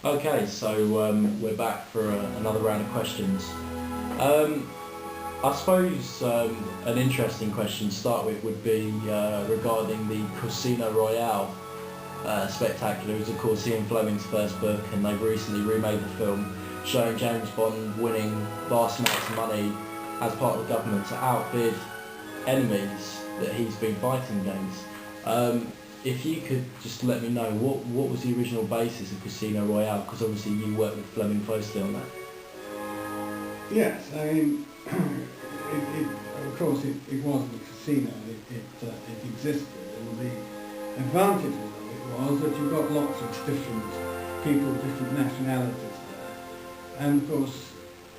Okay, so we're back for another round of questions. I suppose an interesting question to start with would be regarding the Casino Royale spectacular. It was of course Ian Fleming's first book, and they've recently remade the film showing James Bond winning vast amounts of money as part of the government to outbid enemies that he's been fighting against. If you could just let me know what was the original basis of Casino Royale, because obviously you worked with Fleming closely on that. Yes, I mean, of course it wasn't a casino, it existed, and the advantage of it was that you got lots of different people, different nationalities there, and of course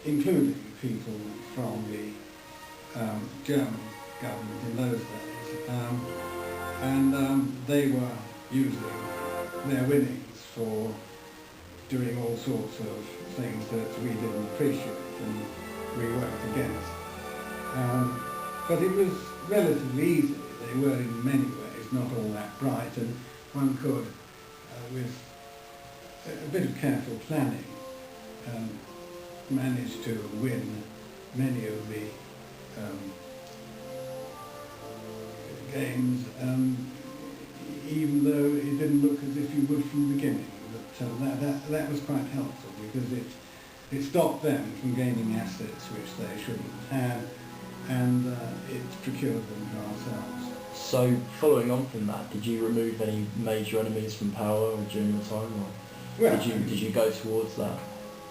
including people from the German government in those days, and they were using their winnings for doing all sorts of things that we didn't appreciate and we worked against. But it was relatively easy. They were in many ways not all that bright, and one could, with a bit of careful planning, manage to win many of the games, even though it didn't look as if you would from the beginning. But that was quite helpful, because it stopped them from gaining assets which they shouldn't have, and it procured them for ourselves. So following on from that, did you remove any major enemies from power during your time, or Well, did you go towards that?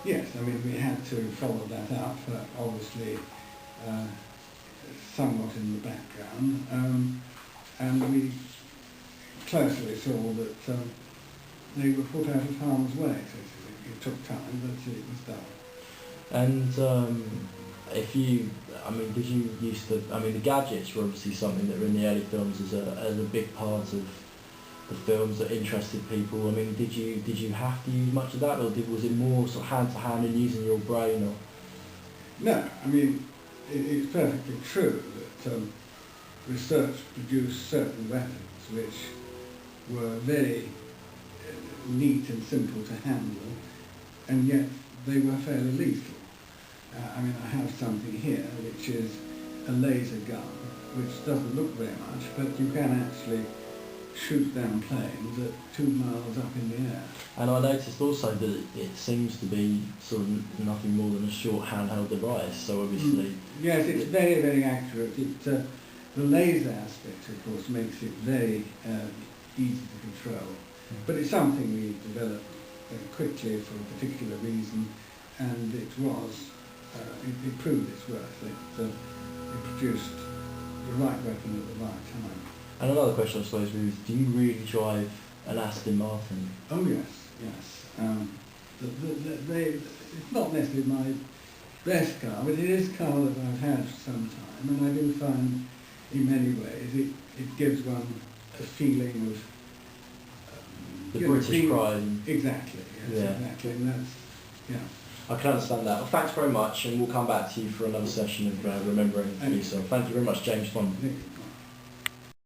Yes, I mean, we had to follow that up, obviously somewhat in the background, and we closely saw that they were put out of harm's way. So it took time, but it was done. And did you used to, the gadgets were obviously something that were in the early films as a big part of the films that interested people. I mean, did you have to use much of that, or was it more sort of hand to hand and using your brain? Or? No, I mean, it's perfectly true that research produced certain weapons which were very neat and simple to handle, and yet they were fairly lethal. I have something here which is a laser gun, which doesn't look very much, but you can actually shoot down planes at 2 miles up in the air. And I noticed also that it seems to be sort of nothing more than a short handheld device, so obviously... Yes, it's very, very accurate. The laser aspect, of course, makes it very easy to control. But it's something we developed quickly for a particular reason, and it proved its worth. It produced the right weapon at the right time. And another question, I suppose, is, do you really drive an Aston Martin? Oh yes. It's not necessarily my best car, but it is a car that I've had for some time, and I do find, in many ways, it gives one a feeling of the British pride. Exactly. Yes, yeah. Exactly, and that's I can understand that. Well, thanks very much, and we'll come back to you for another session of remembering yourself. Thank you very much, James Bond.